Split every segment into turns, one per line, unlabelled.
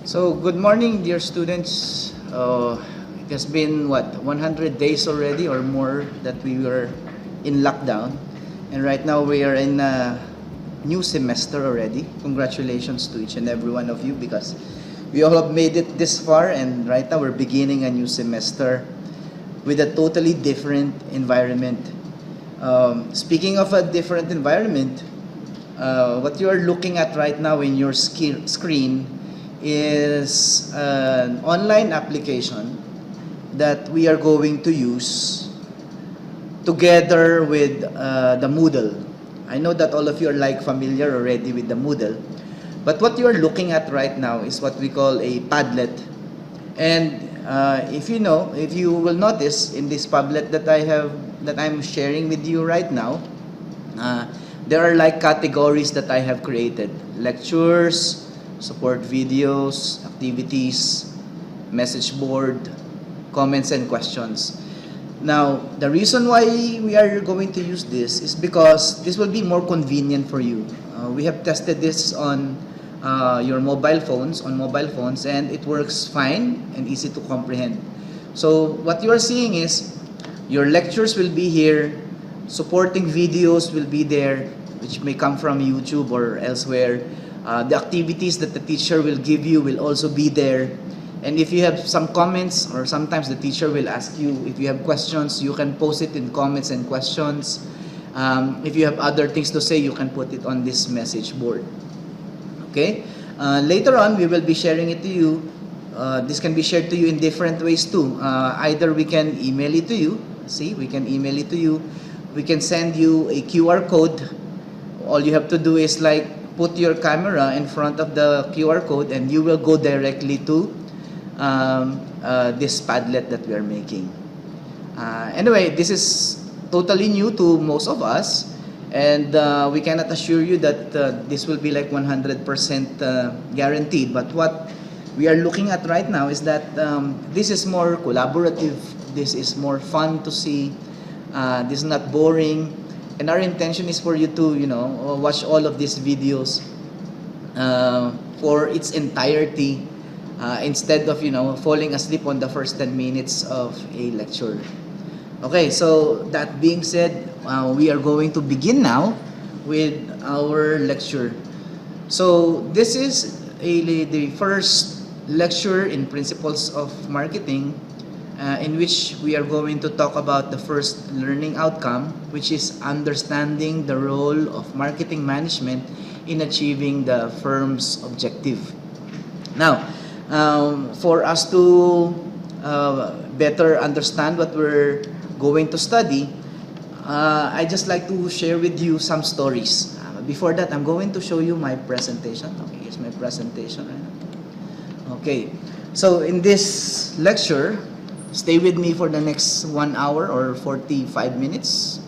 So, good morning, dear students. It has been, 100 days already or more that we were in lockdown. And right now we are in a new semester already. Congratulations to each and every one of you because we all have made it this far. And right now we're beginning a new semester with a totally different environment. Speaking of a different environment, what you are looking at right now in your screen is an online application that we are going to use together with the Moodle. I know that all of you are familiar already with the Moodle, but what you are looking at right now is what we call a Padlet. And if you will notice in this Padlet that I'm sharing with you right now, there are categories that I have created: lectures, support videos, activities, message board, comments and questions. Now, the reason why we are going to use this is because this will be more convenient for you. We have tested this on your mobile phones, and it works fine and easy to comprehend. So what you are seeing is your lectures will be here, supporting videos will be there, which may come from YouTube or elsewhere. The activities that the teacher will give you will also be there. And if you have some comments, or sometimes the teacher will ask you if you have questions, you can post it in comments and questions. If you have other things to say, you can put it on this message board. Okay? Later on, we will be sharing it to you. This can be shared to you in different ways too. Either we can email it to you. See, we can email it to you. We can send you a QR code. All you have to do is put your camera in front of the QR code and you will go directly to this Padlet that we are making. Anyway, this is totally new to most of us, and we cannot assure you that this will be 100% guaranteed. But what we are looking at right now is that this is more collaborative, this is more fun to see, this is not boring, and our intention is for you to watch all of these videos for its entirety, instead of falling asleep on the first 10 minutes of a lecture. Okay, so that being said, we are going to begin now with our lecture. So this is the first lecture in Principles of Marketing, in which we are going to talk about the first learning outcome, which is understanding the role of marketing management in achieving the firm's objective. Now, for us to better understand what we're going to study, I just like to share with you some stories. Before that, I'm going to show you my presentation. Okay, here's my presentation right now. Okay, so in this lecture, stay with me for the next 1 hour or 45 minutes.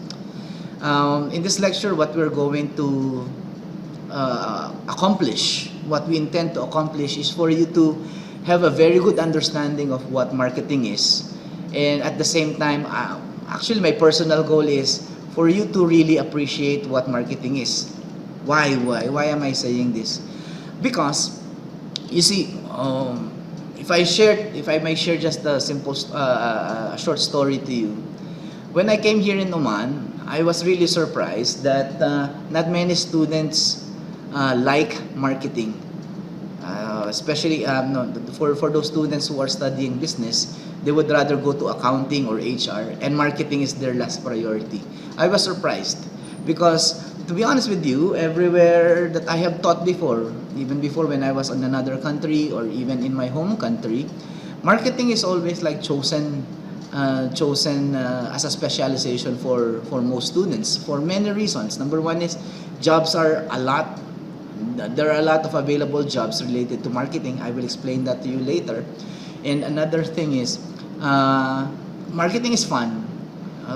In this lecture, what we're going to accomplish, what we intend to accomplish, is for you to have a very good understanding of what marketing is. And at the same time, actually my personal goal is for you to really appreciate what marketing is. Why am I saying this? Because you see, if I may share just a simple short story to you. When I came here in Oman, I was really surprised that not many students like marketing, especially for those students who are studying business. They would rather go to accounting or HR, and marketing is their last priority. I was surprised because, to be honest with you, everywhere that I have taught before, even before when I was in another country or even in my home country, marketing is always chosen as a specialization for most students for many reasons. Number one is jobs are a lot. There are a lot of available jobs related to marketing. I will explain that to you later. And another thing is, marketing is fun.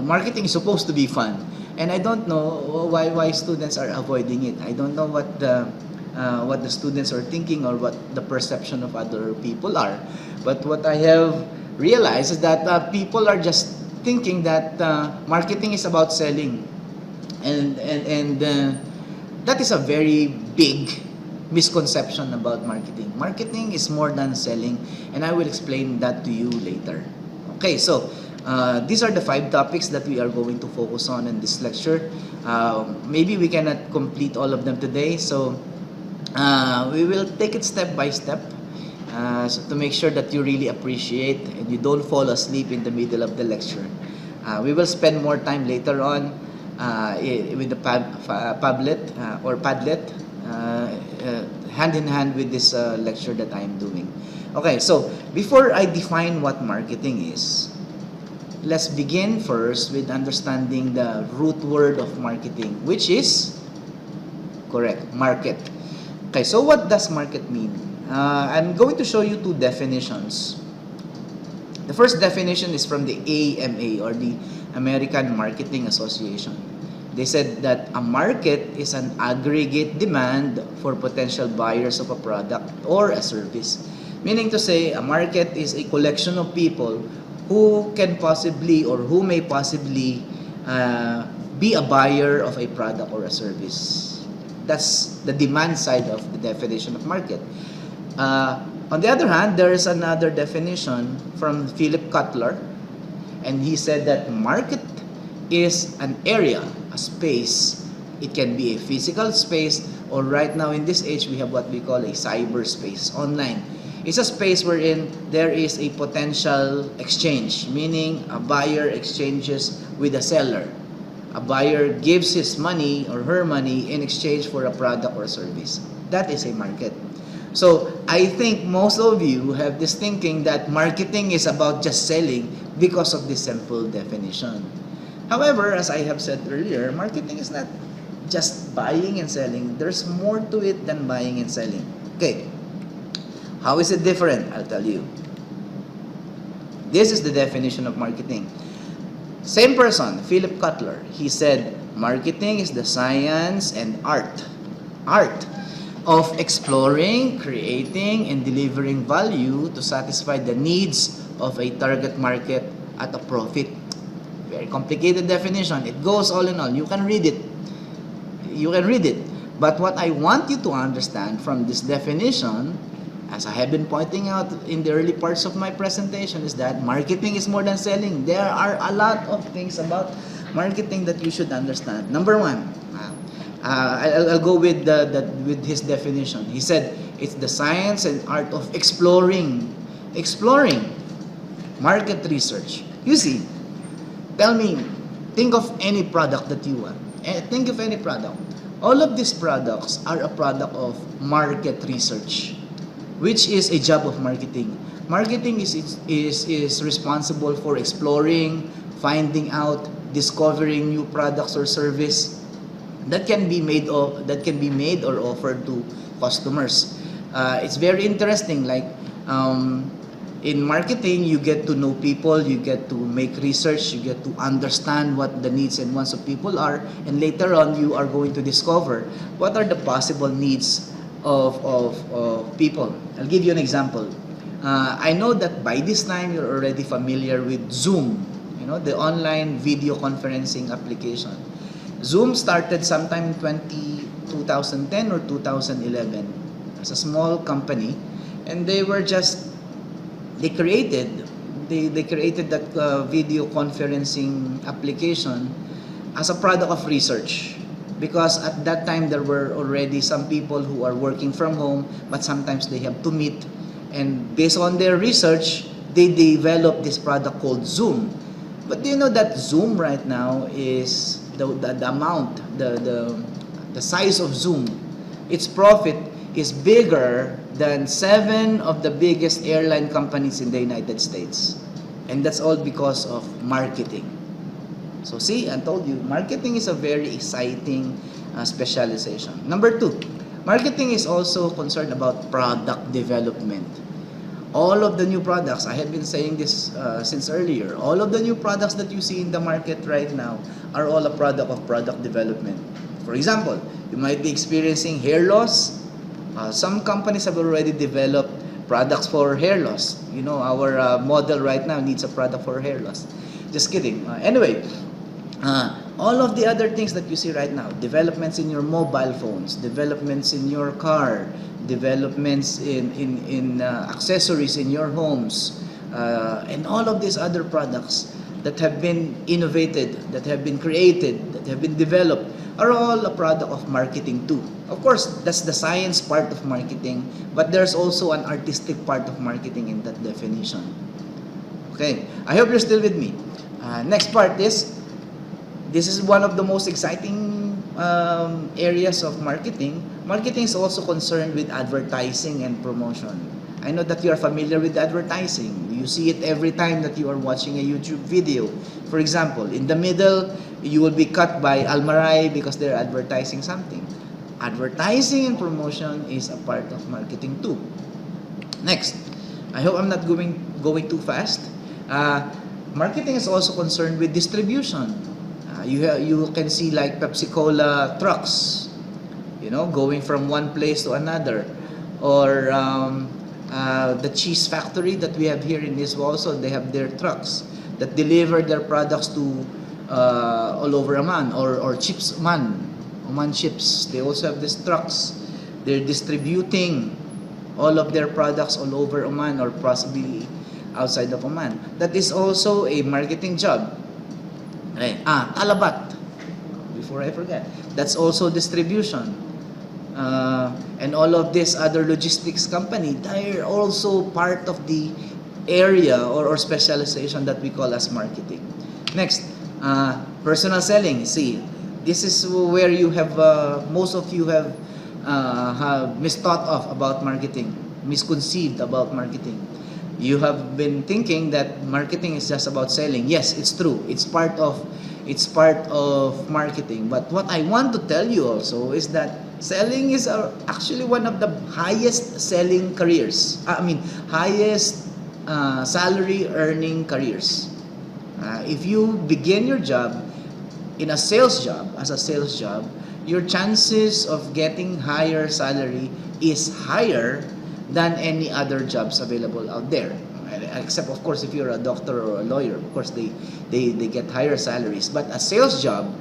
Marketing is supposed to be fun. And I don't know why students are avoiding it. I don't know what the students are thinking or what the perception of other people are. But what I have realized is that people are just thinking that marketing is about selling. And that is a very big misconception about marketing. Marketing is more than selling, and I will explain that to you later. Okay, so these are the 5 topics that we are going to focus on in this lecture. Maybe we cannot complete all of them today, so we will take it step by step. So to make sure that you really appreciate and you don't fall asleep in the middle of the lecture. We will spend more time later on with the Padlet or Padlet, hand in hand with this lecture that I am doing. Okay, so before I define what marketing is, let's begin first with understanding the root word of marketing, which is, correct, market. Okay, so what does market mean? I'm going to show you 2 definitions. The first definition is from the AMA, or the American Marketing Association. They said that a market is an aggregate demand for potential buyers of a product or a service. Meaning to say, a market is a collection of people who can possibly or who may possibly be a buyer of a product or a service. That's the demand side of the definition of market. On the other hand, there is another definition from Philip Kotler, and he said that market is an area, a space. It can be a physical space, or right now in this age, we have what we call a cyberspace, online. It's a space wherein there is a potential exchange, meaning a buyer exchanges with a seller. A buyer gives his money or her money in exchange for a product or service. That is a market. So I think most of you have this thinking that marketing is about just selling because of this simple definition. However, as I have said earlier, marketing is not just buying and selling. There's more to it than buying and selling. Okay, how is it different? I'll tell you. This is the definition of marketing. Same person, Philip Kotler, he said, marketing is the science and art of exploring, creating, and delivering value to satisfy the needs of a target market at a profit. Very complicated definition. It goes all in all. You can read it. But what I want you to understand from this definition, as I have been pointing out in the early parts of my presentation, is that marketing is more than selling. There are a lot of things about marketing that you should understand. Number 1, I'll go with his definition. He said it's the science and art of exploring market research. You see, tell me, think of any product that you want. Think of any product. All of these products are a product of market research, which is a job of marketing. Marketing is responsible for exploring, finding out, discovering new products or service that can be made or offered to customers. It's very interesting. Like in marketing, you get to know people, you get to make research, you get to understand what the needs and wants of people are, and later on, you are going to discover what are the possible needs of people. I'll give you an example. I know that by this time you're already familiar with Zoom, the online video conferencing application. Zoom started sometime in 2010 or 2011 as a small company, and they created that video conferencing application as a product of research. Because at that time, there were already some people who are working from home, but sometimes they have to meet. And based on their research, they developed this product called Zoom. But do you know that Zoom right now is the size of Zoom, its profit is bigger than 7 of the biggest airline companies in the United States. And that's all because of marketing. So see, I told you, marketing is a very exciting specialization. Number 2, marketing is also concerned about product development. All of the new products, I have been saying this since earlier, all of the new products that you see in the market right now are all a product of product development. For example, you might be experiencing hair loss. Some companies have already developed products for hair loss. Our model right now needs a product for hair loss. Just kidding. Anyway, all of the other things that you see right now, developments in your mobile phones, developments in your car, developments in accessories in your homes, and all of these other products that have been innovated, that have been created, that have been developed, are all a product of marketing too. Of course, that's the science part of marketing, but there's also an artistic part of marketing in that definition. Okay, I hope you're still with me. Next part is, this is one of the most exciting areas of marketing. Marketing is also concerned with advertising and promotion. I know that you are familiar with advertising. You see it every time that you are watching a YouTube video. For example, in the middle, you will be cut by Almaray because they're advertising something. Advertising and promotion is a part of marketing too. Next, I hope I'm not going too fast. Marketing is also concerned with distribution. You can see like Pepsi-Cola trucks, going from one place to another, or the cheese factory that we have here in Niswa also, they have their trucks that deliver their products to all over Oman, or Chips Oman Chips. They also have these trucks. They're distributing all of their products all over Oman or possibly outside of Oman. That is also a marketing job. Okay. Talabat. Before I forget, that's also distribution. And all of this other logistics company, they're also part of the area or specialization that we call as marketing. Next, personal selling. See, this is where you have most of you have misthought of about marketing, misconceived about marketing. You have been thinking that marketing is just about selling. Yes, it's true. It's part of marketing. But what I want to tell you also is that selling is actually one of the highest selling careers. Highest salary earning careers. If you begin your job in a sales job, as a sales job, your chances of getting higher salary is higher than any other jobs available out there. Except, of course, if you're a doctor or a lawyer, of course, they get higher salaries. But a sales job,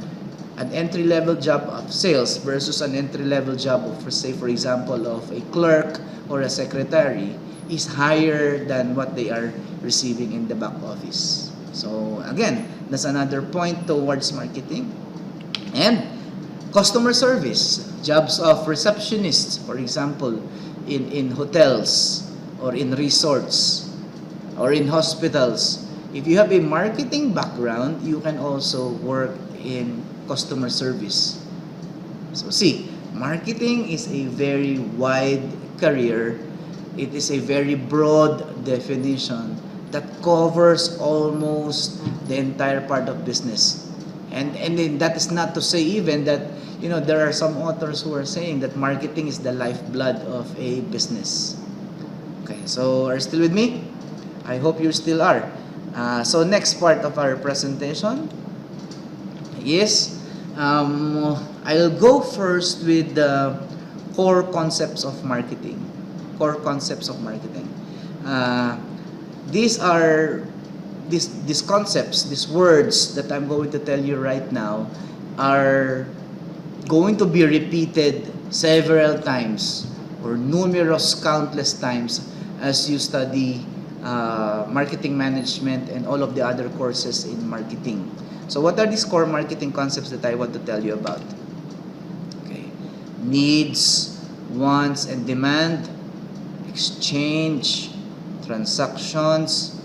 an entry-level job of sales versus an entry-level job of, say, for example, of a clerk or a secretary, is higher than what they are receiving in the back office. So, again, that's another point towards marketing. And customer service, jobs of receptionists, for example, in hotels or in resorts or in hospitals. If you have a marketing background, you can also work in customer service. So see, marketing is a very wide career. It is a very broad definition that covers almost the entire part of business. And then that is not to say even that, there are some authors who are saying that marketing is the lifeblood of a business. Okay, so are you still with me? I hope you still are. So next part of our presentation is, I'll go first with the core concepts of marketing. Core concepts of marketing. These concepts, these words that I'm going to tell you right now are going to be repeated several times or numerous countless times as you study marketing management and all of the other courses in marketing. So what are these core marketing concepts that I want to tell you about? Okay. Needs, wants and demand, exchange, transactions,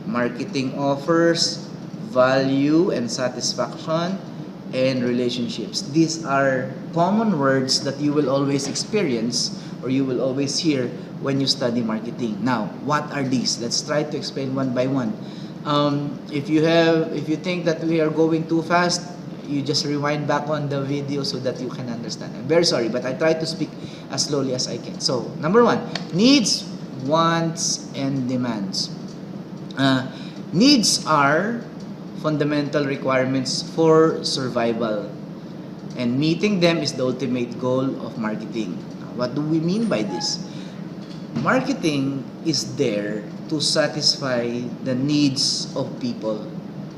marketing offers, value and satisfaction, and relationships. These are common words that you will always experience or you will always hear when you study marketing. Now, what are these? Let's try to explain one by one. If you think that we are going too fast, you just rewind back on the video so that you can understand. I'm very sorry, but I try to speak as slowly as I can. So, number one, needs, wants, and demands. Needs are fundamental requirements for survival, and meeting them is the ultimate goal of marketing. What do we mean by this? Marketing is there to satisfy the needs of people.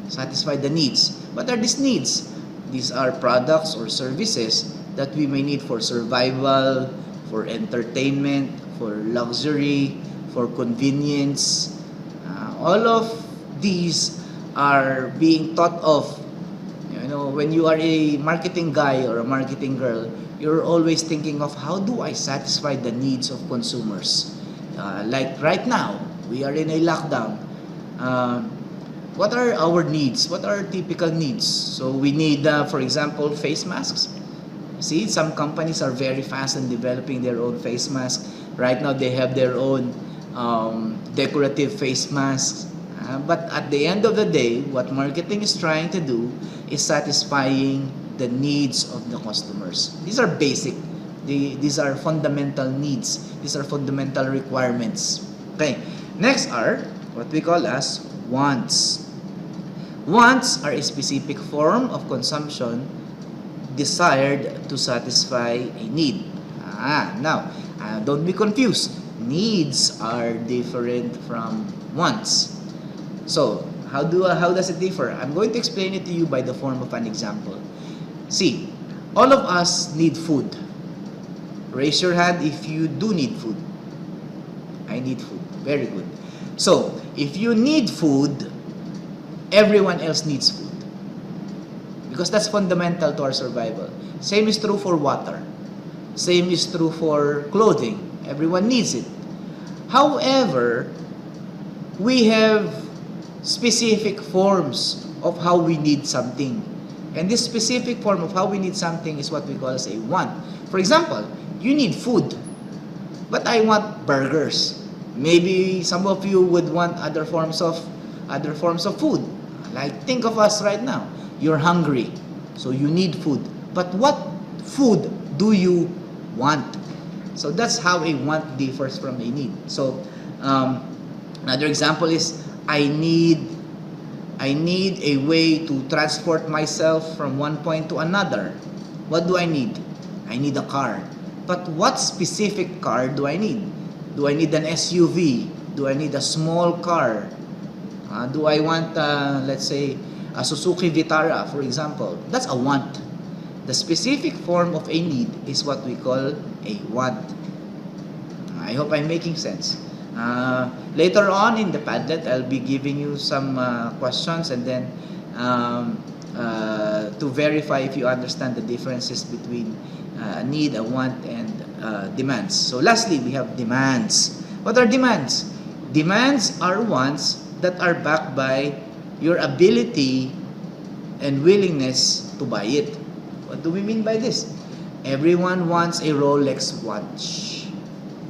Satisfy the needs. What are these needs? These are products or services that we may need for survival, for entertainment, for luxury, for convenience. All of these are being thought of. You know, when you are a marketing guy or a marketing girl, you're always thinking of how do I satisfy the needs of consumers. Like right now, we are in a lockdown. What are our needs? What are typical needs? So we need, for example, face masks. See, some companies are very fast in developing their own face masks. Right now, they have their own decorative face masks. But at the end of the day, what marketing is trying to do is satisfying the needs of the customers. These are basic. These are fundamental needs. These are fundamental requirements. Okay. Next are what we call as wants. Wants are a specific form of consumption desired to satisfy a need. Now, don't be confused. Needs are different from wants. So, how does it differ? I'm going to explain it to you by the form of an example. See, all of us need food. Raise your hand if you do need food. I need food. Very good. So, if you need food, everyone else needs food. Because that's fundamental to our survival. Same is true for water. Same is true for clothing. Everyone needs it. However, we have specific forms of how we need something. And this specific form of how we need something is what we call as a want. For example, you need food, but I want burgers. Maybe some of you would want other forms of food. Like think of us right now. You're hungry, so you need food. But what food do you want? So that's how a want differs from a need. So another example is I need a way to transport myself from one point to another. What do I need? I need a car. But what specific car do I need? Do I need an SUV? Do I need a small car? Do I want, let's say, a Suzuki Vitara, for example? That's a want. The specific form of a need is what we call a want. I hope I'm making sense. Later on in the Padlet, I'll be giving you some questions and then to verify if you understand the differences between need, a want, and demands. So lastly, we have demands. What are demands? Demands are wants that are backed by your ability and willingness to buy it. What do we mean by this? Everyone wants a Rolex watch.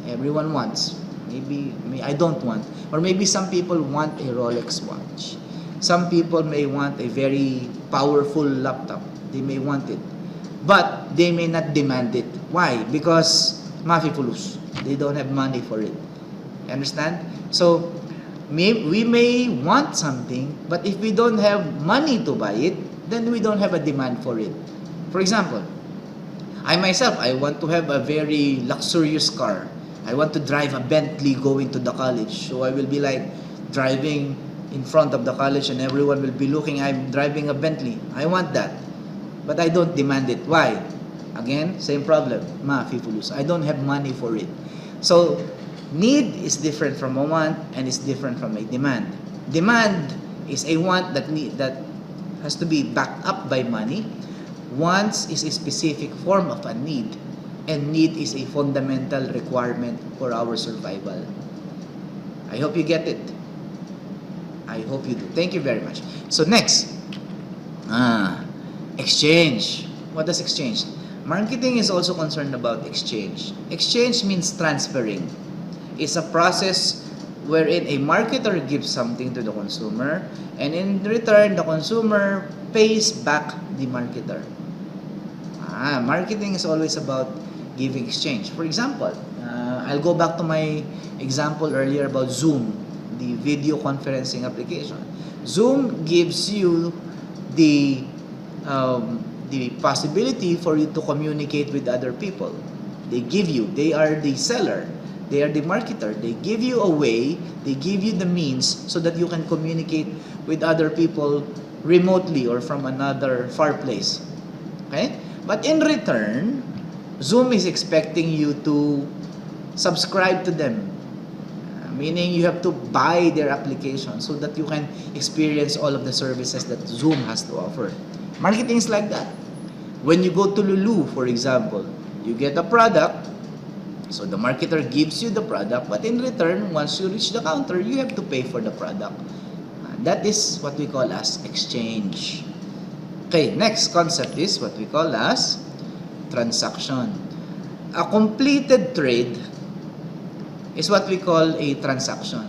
Everyone wants. Maybe I don't want. Or maybe some people want a Rolex watch. Some people may want a very powerful laptop. They may want it. But they may not demand it. Why? Because mafifulus. They don't have money for it. Understand? So, we may want something, but if we don't have money to buy it, then we don't have a demand for it. For example, I myself, I want to have a very luxurious car. I want to drive a Bentley going to the college. So I will be like driving in front of the college and everyone will be looking, I'm driving a Bentley. I want that. But I don't demand it. Why? Again, same problem. Mafifulus. I don't have money for it. So, need is different from a want and is different from a demand. Demand is a want that has to be backed up by money. Wants is a specific form of a need. And need is a fundamental requirement for our survival. I hope you get it. I hope you do. Thank you very much. So next, exchange. What does exchange? Marketing is also concerned about exchange. Exchange means transferring. It's a process wherein a marketer gives something to the consumer and in return the consumer pays back the marketer. Marketing is always about giving exchange. For example, I'll go back to my example earlier about Zoom, the video conferencing application. Zoom gives you the possibility for you to communicate with other people. They are the seller, they are the marketer. They give you a way, they give you the means so that you can communicate with other people remotely or from another far place. Okay? But in return, Zoom is expecting you to subscribe to them. Meaning you have to buy their application so that you can experience all of the services that Zoom has to offer. Marketing is like that. When you go to Lulu, for example, you get a product, so the marketer gives you the product, but in return, once you reach the counter, you have to pay for the product. That is what we call as exchange. Okay, next concept is what we call as transaction. A completed trade is what we call a transaction.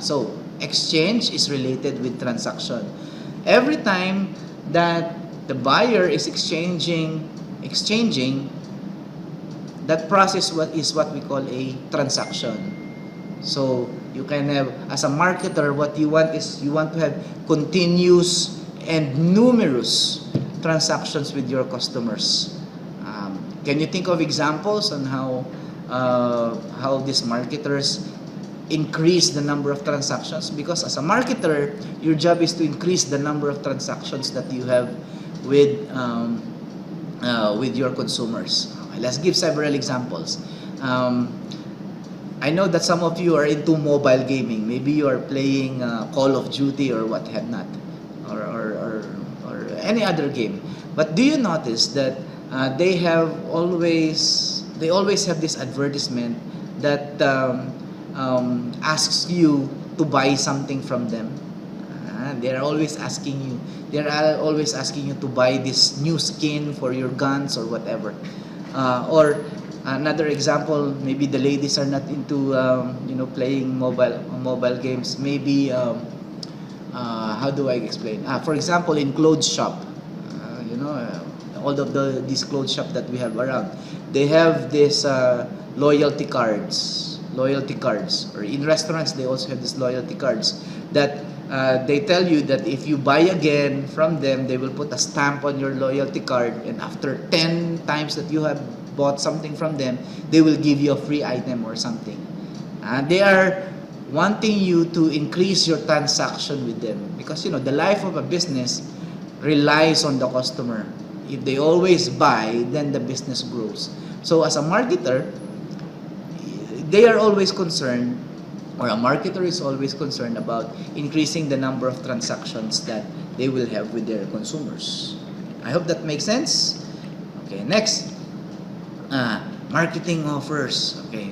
So, exchange is related with transaction. Every time that the buyer is exchanging, that process is what we call a transaction. So, you can have, as a marketer, what you want is you want to have continuous and numerous transactions with your customers. Can you think of examples on how these marketers increase the number of transactions? Because as a marketer, your job is to increase the number of transactions that you have with your consumers. Let's give several examples. I know that some of you are into mobile gaming. Maybe you are playing Call of Duty or what have not, or any other game. But do you notice that they always have this advertisement that asks you to buy something from them. They are always asking you to buy this new skin for your guns or whatever. Or another example, maybe the ladies are not into playing mobile games. Maybe how do I explain? For example, in clothes shop, all of these clothes shop that we have around, they have this loyalty cards, or in restaurants they also have these loyalty cards that they tell you that if you buy again from them, they will put a stamp on your loyalty card, and after 10 times that you have bought something from them, they will give you a free item or something. They are wanting you to increase your transaction with them, because the life of a business relies on the customer. If they always buy, then the business grows. So as a marketer, they are always concerned, or a marketer is always concerned about increasing the number of transactions that they will have with their consumers. I hope that makes sense. Okay, next. Marketing offers. Okay.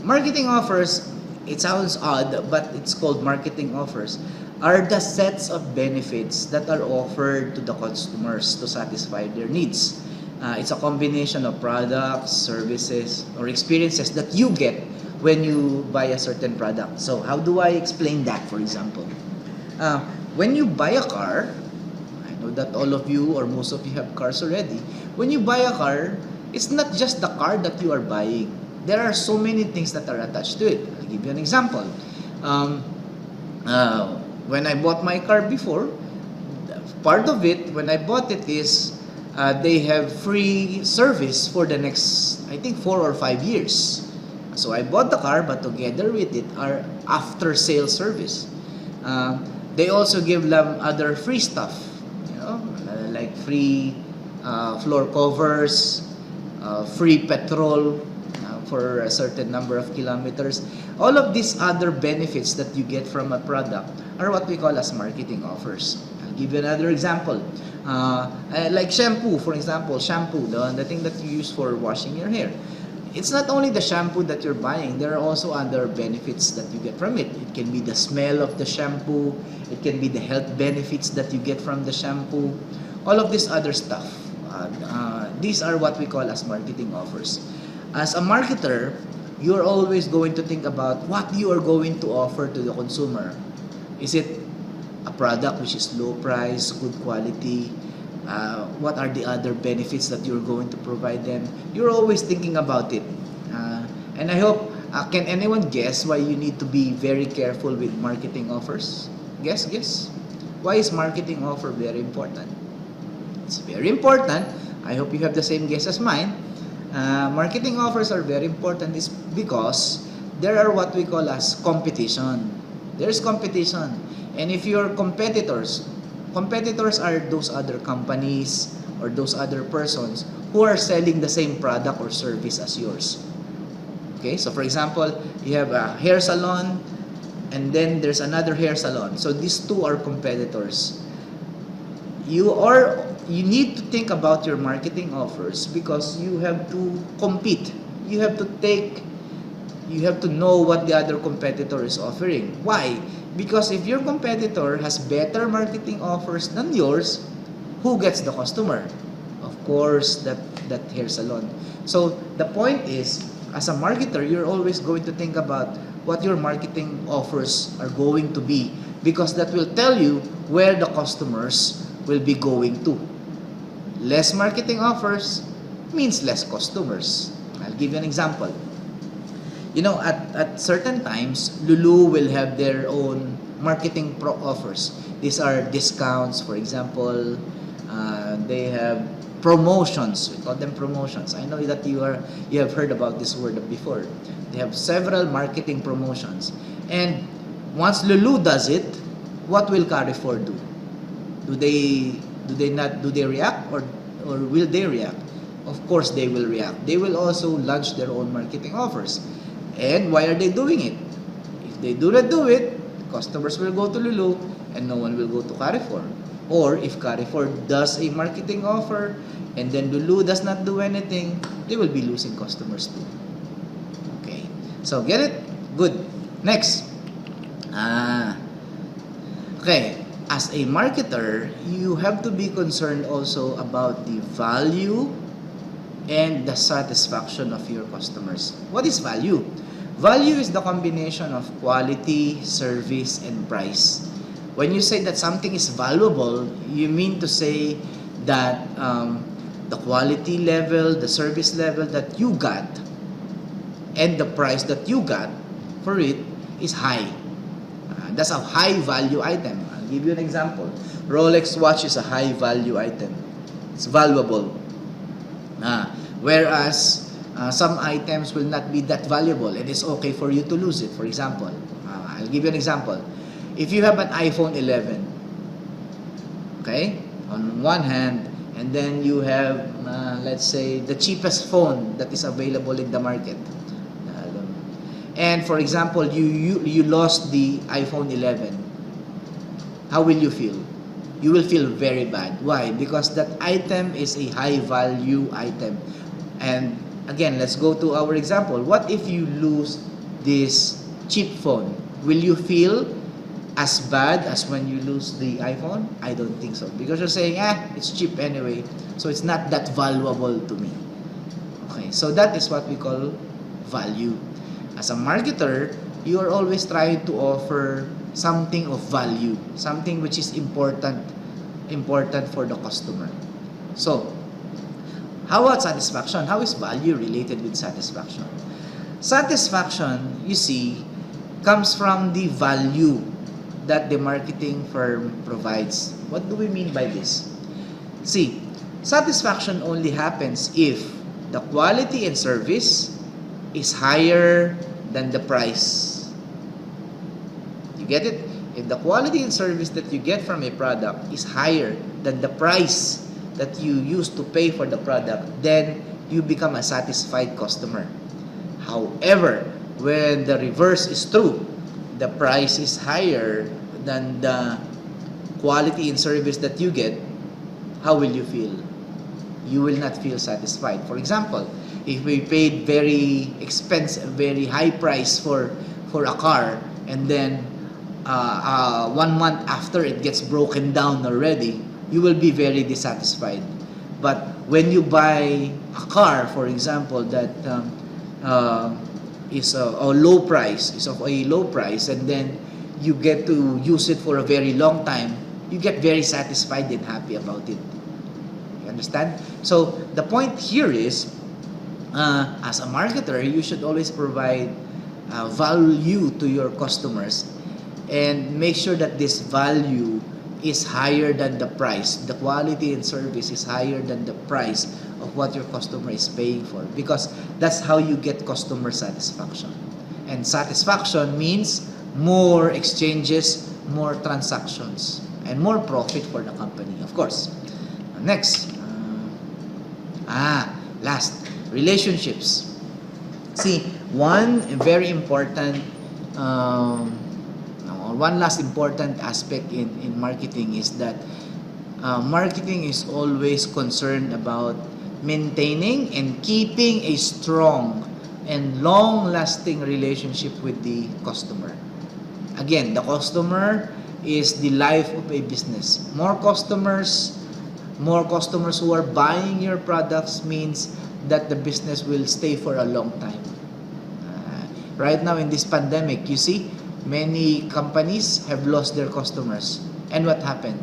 Marketing offers, it sounds odd, but it's called marketing offers, are the sets of benefits that are offered to the customers to satisfy their needs. It's a combination of products, services, or experiences that you get when you buy a certain product. So how do I explain that, for example? When you buy a car, I know that all of you or most of you have cars already. When you buy a car, it's not just the car that you are buying. There are so many things that are attached to it. I'll give you an example. When I bought my car before, part of it, when I bought it, is they have free service for the next, I think, 4 or 5 years. So I bought the car, but together with it are after-sale service. They also give them other free stuff, like free floor covers, free petrol for a certain number of kilometers. All of these other benefits that you get from a product are what we call as marketing offers. I'll give you another example. Like shampoo, for example, the thing that you use for washing your hair. It's not only the shampoo that you're buying, there are also other benefits that you get from it. It can be the smell of the shampoo, it can be the health benefits that you get from the shampoo, all of this other stuff. These are what we call as marketing offers. As a marketer, you're always going to think about what you are going to offer to the consumer. Is it a product which is low price, good quality? What are the other benefits that you're going to provide them? You're always thinking about it. And I hope, can anyone guess why you need to be very careful with marketing offers? Guess. Why is marketing offer very important? It's very important. I hope you have the same guess as mine. Marketing offers are very important is because there are what we call as competition. There's competition. And if your competitors are those other companies or those other persons who are selling the same product or service as yours. Okay, so for example, you have a hair salon and then there's another hair salon. So these two are competitors. You need to think about your marketing offers because you have to compete. You have to know what the other competitor is offering. Why? Because if your competitor has better marketing offers than yours, who gets the customer? Of course, that hair salon. So the point is, as a marketer, you're always going to think about what your marketing offers are going to be because that will tell you where the customers will be going to. Less marketing offers means less customers. I'll give you an example. At certain times, Lulu will have their own marketing offers. These are discounts, for example. They have promotions. We call them promotions. I know that you have heard about this word before. They have several marketing promotions. And once Lulu does it, what will Carrefour do? Do they react or will they react? Of course they will react. They will also launch their own marketing offers. And why are they doing it? If they do not do it, customers will go to Lulu and no one will go to Carrefour. Or if Carrefour does a marketing offer and then Lulu does not do anything, they will be losing customers too. Okay. So get it? Good. Next. Okay. As a marketer, you have to be concerned also about the value and the satisfaction of your customers. What is value? Value is the combination of quality, service, and price. When you say that something is valuable, you mean to say that the quality level, the service level that you got, and the price that you got for it is high. That's a high value item. I'll give you an example. Rolex watch is a high value item. It's valuable. Whereas some items will not be that valuable and it's okay for you to lose it. For example, I'll give you an example. If you have an iPhone 11, okay, on one hand, and then you have, let's say, the cheapest phone that is available in the market. And for example, you lost the iPhone 11. How will you feel? You will feel very bad. Why? Because that item is a high value item. And again, let's go to our example. What if you lose this cheap phone? Will you feel as bad as when you lose the iPhone? I don't think so. Because you're saying, it's cheap anyway. So it's not that valuable to me. Okay, so that is what we call value. As a marketer, you are always trying to offer something of value, something which is important for the customer. So, how about satisfaction? How is value related with satisfaction? Satisfaction, you see, comes from the value that the marketing firm provides. What do we mean by this? See, satisfaction only happens if the quality and service is higher than the price. You get it? If the quality and service that you get from a product is higher than the price that you used to pay for the product, then you become a satisfied customer. However, when the reverse is true, the price is higher than the quality and service that you get, how will you feel? You will not feel satisfied. For example, if we paid very expensive, very high price for a car, and then 1 month after it gets broken down already, you will be very dissatisfied. But when you buy a car, for example, that is a low price, is of a low price, and then you get to use it for a very long time, you get very satisfied and happy about it. You understand? So the point here is, as a marketer, you should always provide value to your customers and make sure that this value is higher than the price. The quality and service is higher than the price of what your customer is paying for, because that's how you get customer satisfaction. And satisfaction means more exchanges, more transactions, and more profit for the company, of course. Next, Last, relationships. See, one very important, one last important aspect in marketing is that marketing is always concerned about maintaining and keeping a strong and long-lasting relationship with the customer. Again, the customer is the life of a business. More customers who are buying your products means that the business will stay for a long time. Right now in this pandemic, you see, many companies have lost their customers. And what happened?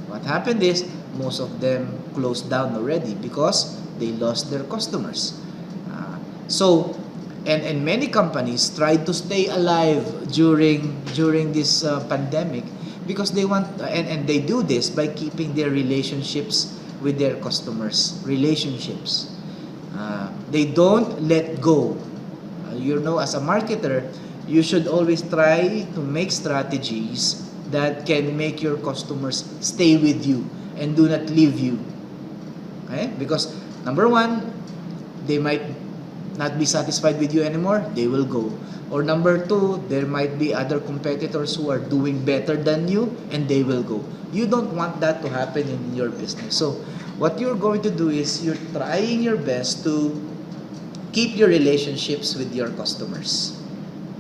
What happened is most of them closed down already because they lost their customers. And many companies tried to stay alive during this pandemic because they want and they do this by keeping their relationships with their customers. Relationships. They don't let go. As a marketer, you should always try to make strategies that can make your customers stay with you and do not leave you. Okay? Because number one, they might not be satisfied with you anymore, they will go. Or number two, there might be other competitors who are doing better than you and they will go. You don't want that to happen in your business. So what you're going to do is you're trying your best to keep your relationships with your customers.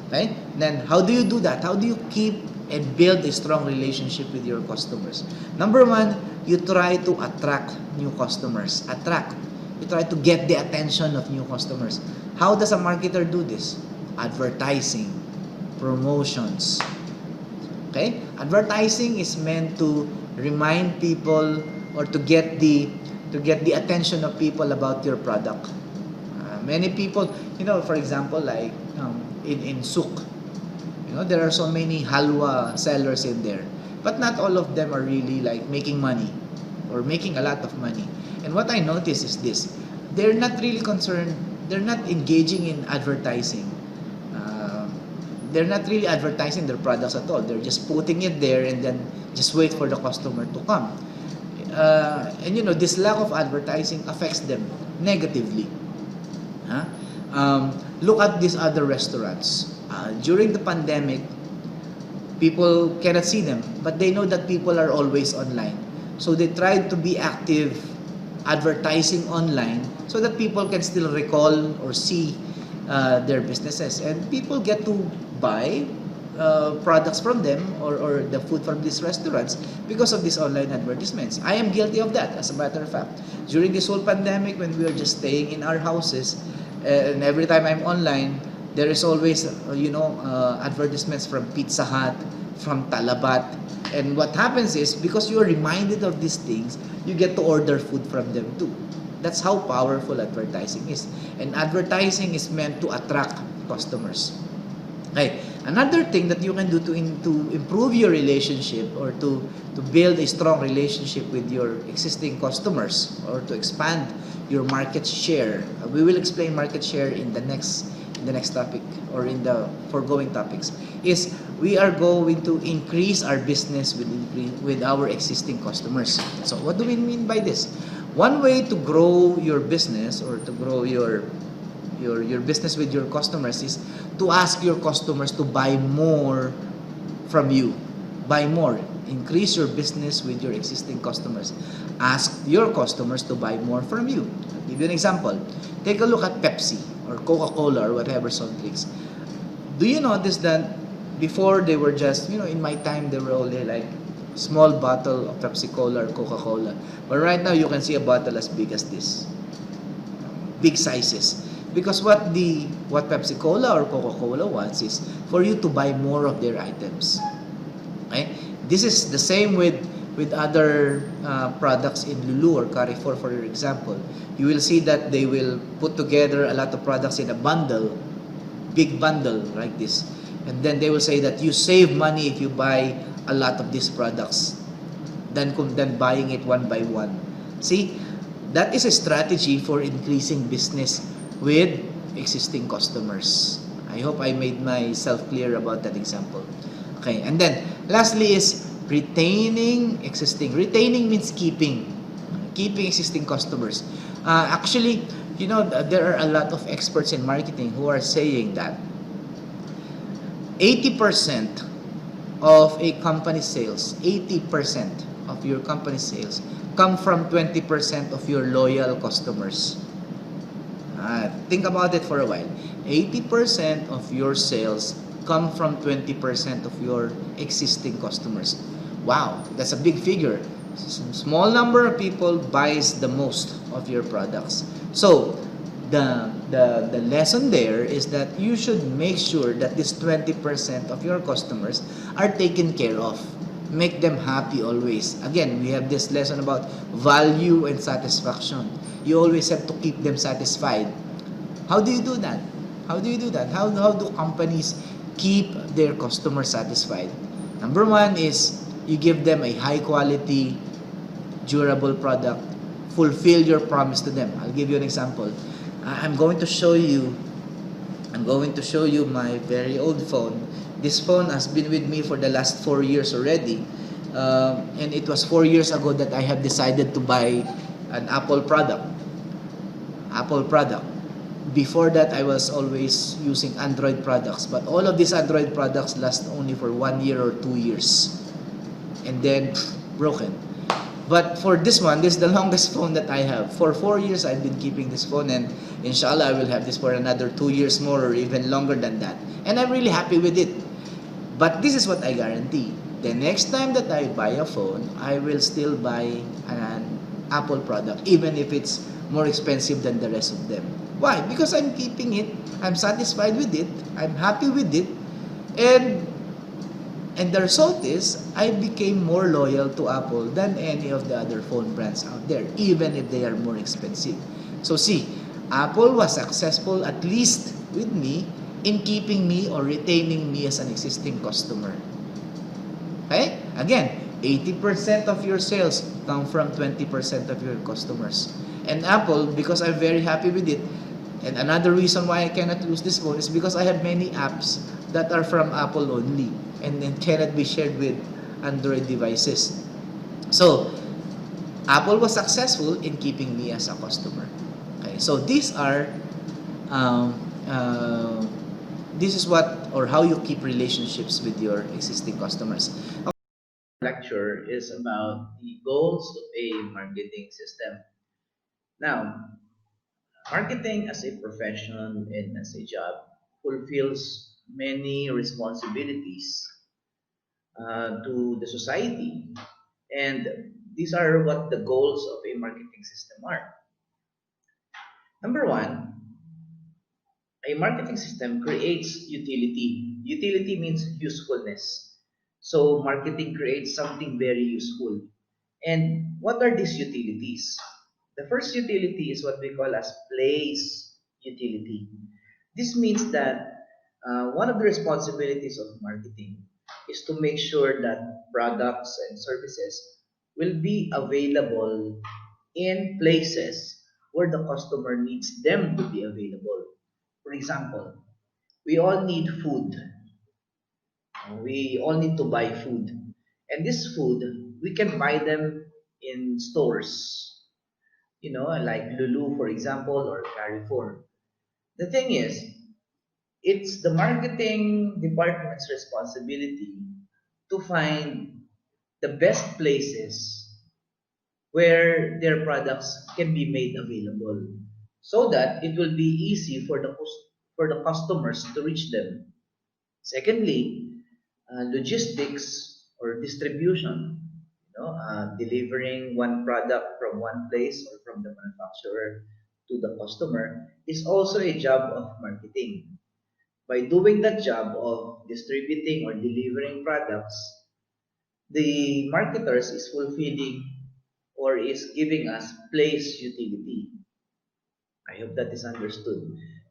Okay? Then how do you do that? How do you keep and build a strong relationship with your customers? Number one, you try to attract new customers. You try to get the attention of new customers. How does a marketer do this? Advertising, promotions. Okay? Advertising is meant to remind people or to get the attention of people about your product. Many people, for example, like in souk, there are so many halwa sellers in there, but not all of them are really like making money or making a lot of money. And what I notice is this: they're not really concerned. They're not engaging in advertising. They're not really advertising their products at all. They're just putting it there and then just wait for the customer to come. This lack of advertising affects them negatively. Look at these other restaurants. During the pandemic, people cannot see them, but they know that people are always online. So they tried to be active advertising online so that people can still recall or see their businesses. And people get to buy products from them or the food from these restaurants because of these online advertisements. I am guilty of that, as a matter of fact. During this whole pandemic, when we were just staying in our houses, and every time I'm online, there is always, advertisements from Pizza Hut, from Talabat. And what happens is, because you are reminded of these things, you get to order food from them too. That's how powerful advertising is. And advertising is meant to attract customers. Okay. Another thing that you can do to improve your relationship or to build a strong relationship with your existing customers or to expand your market share. We will explain market share in the next topic or in the foregoing topics. Is we are going to increase our business with our existing customers. So what do we mean by this? One way to grow your business or to grow your business with your customers is to ask your customers to buy more from you. Buy more. Increase your business with your existing customers. Ask your customers to buy more from you. I'll give you an example. Take a look at Pepsi or Coca-Cola or whatever soft drinks. Do you notice that before they were just, in my time, they were only like small bottle of Pepsi Cola or Coca-Cola. But right now, you can see a bottle as big as this. Big sizes. Because what Pepsi Cola or Coca-Cola wants is for you to buy more of their items. Okay? This is the same with other products in Lulu or Carrefour, for example. You will see that they will put together a lot of products in a bundle, big bundle like this. And then they will say that you save money if you buy a lot of these products than buying it one by one. See, that is a strategy for increasing business with existing customers. I hope I made myself clear about that example. Okay, and then lastly is retaining existing. Retaining means keeping existing customers. Actually, there are a lot of experts in marketing who are saying that 80% of a company sales, 80% of your company sales come from 20% of your loyal customers. Think about it for a while. 80% of your sales come from 20% of your existing customers. Wow, that's a big figure. Small number of people buys the most of your products. So, the lesson there is that you should make sure that this 20% of your customers are taken care of. Make them happy always. Again, we have this lesson about value and satisfaction. You always have to keep them satisfied. How do you do that? How do you do that? How do companies keep their customers satisfied? Number one is you give them a high quality, durable product. Fulfill your promise to them. I'll give you an example. I'm going to show you my very old phone. This phone has been with me for the last 4 years already. And it was 4 years ago that I have decided to buy an Apple product. Apple product. Before that, I was always using Android products. But all of these Android products last only for 1 year or 2 years. And then, broken. But for this one, this is the longest phone that I have. For 4 years, I've been keeping this phone, and inshallah, I will have this for another 2 years more or even longer than that. And I'm really happy with it. But this is what I guarantee. The next time that I buy a phone, I will still buy an Apple product, even if it's more expensive than the rest of them. Why? Because I'm keeping it, I'm satisfied with it, I'm happy with it, and and the result is, I became more loyal to Apple than any of the other phone brands out there, even if they are more expensive. So see, Apple was successful at least with me in keeping me or retaining me as an existing customer. Okay? Again, 80% of your sales come from 20% of your customers. And Apple, because I'm very happy with it, and another reason why I cannot lose this phone is because I have many apps that are from Apple only and cannot be shared with Android devices. So, Apple was successful in keeping me as a customer. Okay, so um, uh, this is what or how you keep relationships with your existing customers. Lecture is about the goals of a marketing system. Now, marketing as a profession and as a job fulfills many responsibilities to the society. And these are what the goals of a marketing system are. Number one, a marketing system creates utility. Utility means usefulness. So marketing creates something very useful. And what are these utilities? The first utility is what we call as place utility. This means that one of the responsibilities of marketing is to make sure that products and services will be available in places where the customer needs them to be available. For example, we all need food. We all need to buy food. And this food, we can buy them in stores, like Lulu, for example, or Carrefour. The thing is, it's the marketing department's responsibility to find the best places where their products can be made available so that it will be easy for the customers to reach them. Secondly, logistics or distribution, delivering one product from one place or from the manufacturer to the customer is also a job of marketing. By doing that job of distributing or delivering products, the marketers is fulfilling or is giving us place utility. I hope that is understood.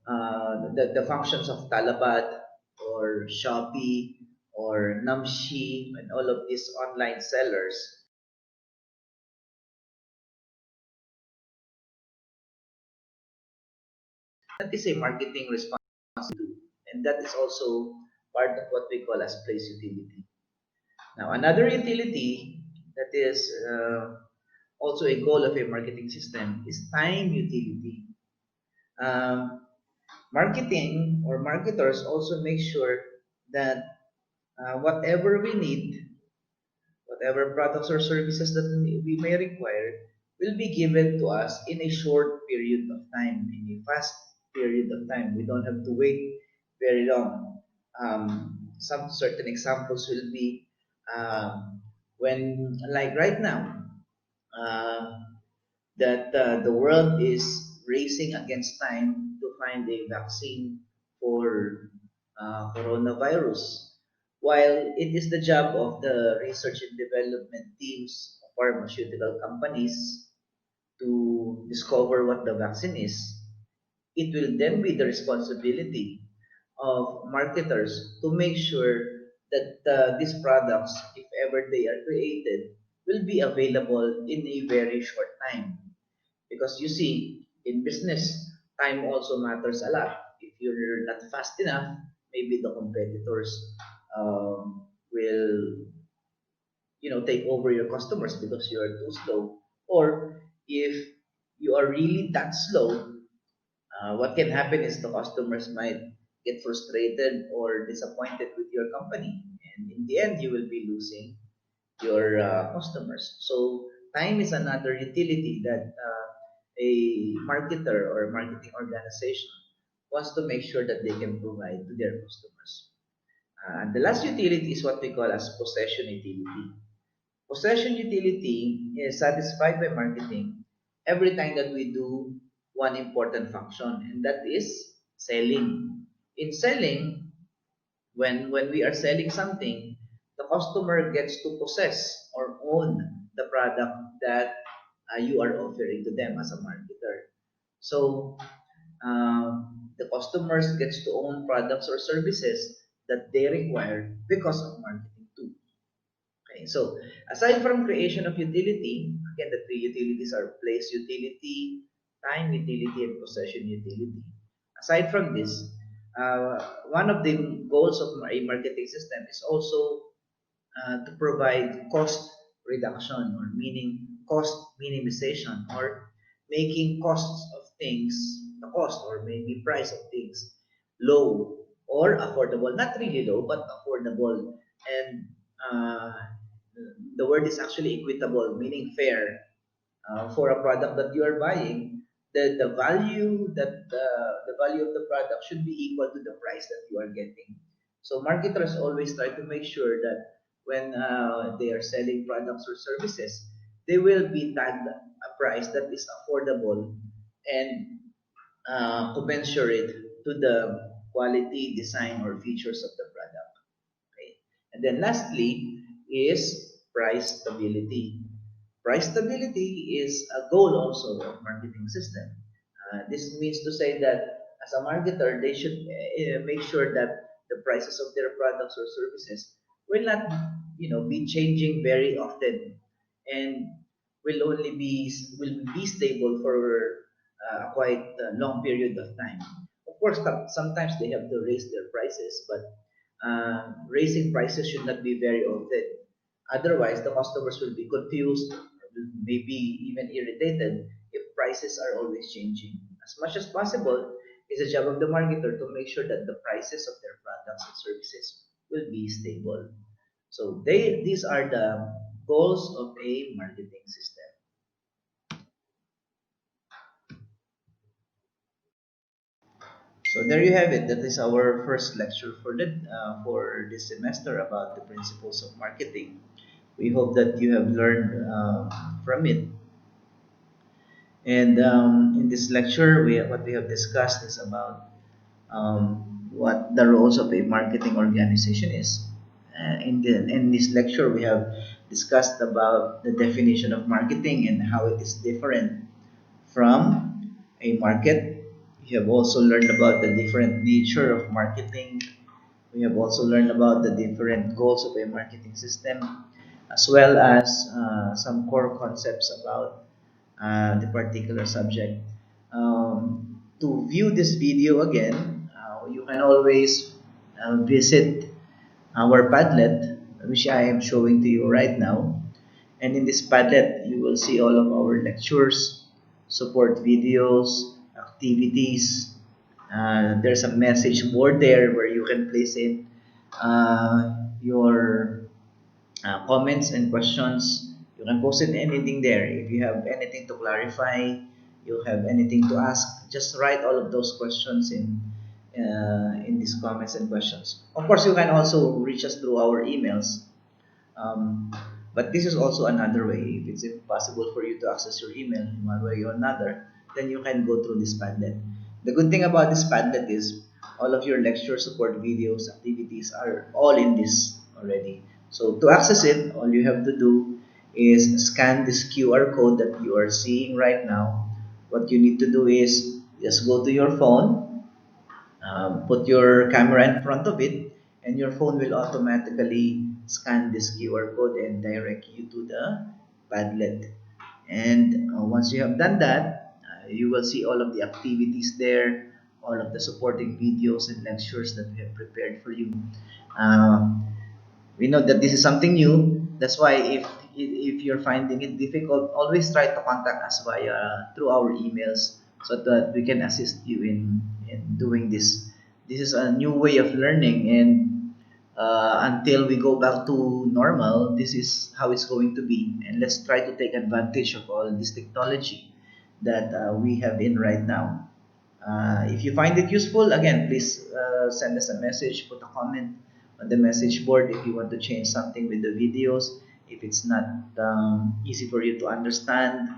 The functions of Talabat or Shopee or Namshi and all of these online sellers, that is a marketing responsibility. And that is also part of what we call as place utility. Now, another utility that is
Also, a goal of a marketing system is time utility. Um, Marketing or marketers also make sure that whatever we need, whatever products or services that we may require, will be given to us in a short period of time, in a fast period of time. We don't have to wait very long. Some certain examples will be when, like right now, uh, that the world is racing against time to find a vaccine for coronavirus. While it is the job of the research and development teams of pharmaceutical companies to discover what the vaccine is, it will then be the responsibility of marketers to make sure that these products, if ever they are created, will be available in a very short time. Because you see, in business, time also matters a lot. If you're not fast enough, maybe the competitors will, take over your customers because you are too slow. Or if you are really that slow, what can happen is the customers might get frustrated or disappointed with your company, and in the end, you will be losing your customers. So time is another utility that a marketer or marketing organization wants to make sure that they can provide to their customers. And the last utility is what we call as possession utility. Possession utility is satisfied by marketing every time that we do one important function, and that is selling. In selling, when we are selling something, the customer gets to possess or own the product that you are offering to them as a marketer. So the customers gets to own products or services that they require because of marketing too. Okay, so aside from creation of utility, again, the three utilities are place utility, time utility, and possession utility. Aside from this, one of the goals of a marketing system is also to provide cost reduction, or meaning cost minimization, or making costs of things, the cost or maybe price of things, low or affordable. Not really low, but affordable. And uh, the word is actually equitable, meaning fair, for a product that you are buying. The value that the value of the product should be equal to the price that you are getting. So marketers always try to make sure that when they are selling products or services, they will be tagged a price that is affordable and commensurate to the quality, design, or features of the product. Okay. And then lastly is price stability. Price stability is a goal also of marketing system. This means to say that as a marketer, they should make sure that the prices of their products or services will not, be changing very often, and will be stable for a quite long period of time. Of course, sometimes they have to raise their prices, but raising prices should not be very often. Otherwise, the customers will be confused, maybe even irritated if prices are always changing. As much as possible, it's the job of the marketer to make sure that the prices of their products and services will be stable. So these are the goals of a marketing system. So there you have it. That is our first lecture for this semester about the principles of marketing. We hope that you have learned from it. And in this lecture, what we have discussed is about what the roles of a marketing organization is. In this lecture, we have discussed about the definition of marketing and how it is different from a market. We have also learned about the different nature of marketing. We have also learned about the different goals of a marketing system, as well as some core concepts about the particular subject. To view this video again, you can always visit our Padlet, which I am showing to you right now. And in this Padlet, you will see all of our lectures, support videos, activities. There's a message board there where you can place in your comments and questions. You can post it anything there. If you have anything to clarify, you have anything to ask, just write all of those questions in these comments and questions. Of course, you can also reach us through our emails. Um, but this is also another way. If it's impossible for you to access your email in one way or another, then you can go through this Padlet. The good thing about this Padlet is all of your lecture support videos, activities are all in this already. So to access it, all you have to do is scan this QR code that you are seeing right now. What you need to do is just go to your phone, put your camera in front of it, and your phone will automatically scan this QR code and direct you to the Padlet. And once you have done that, you will see all of the activities there, all of the supporting videos and lectures that we have prepared for you. Um, we know that this is something new. That's why if you're finding it difficult, always try to contact us via through our emails so that we can assist you in doing this. This is a new way of learning, and until we go back to normal, this is how it's going to be. And let's try to take advantage of all this technology that we have in right now. If you find it useful, again, please send us a message, put a comment on the message board if you want to change something with the videos, if it's not easy for you to understand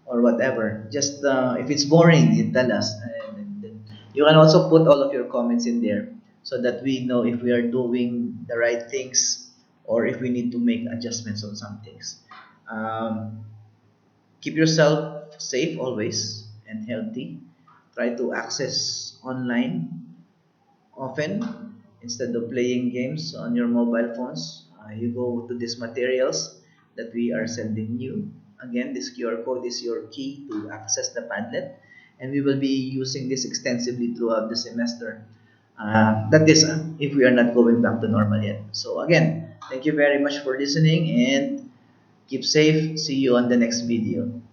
or whatever. Just if it's boring, you tell us. And then you can also put all of your comments in there so that we know if we are doing the right things or if we need to make adjustments on some things. Um, Keep yourself safe always and healthy. Try to access online often instead of playing games on your mobile phones. You go to these materials that we are sending you. Again, this QR code is your key to access the Padlet, and we will be using this extensively throughout the semester. That is, if we are not going back to normal yet. So, again, thank you very much for listening and keep safe. See you on the next video.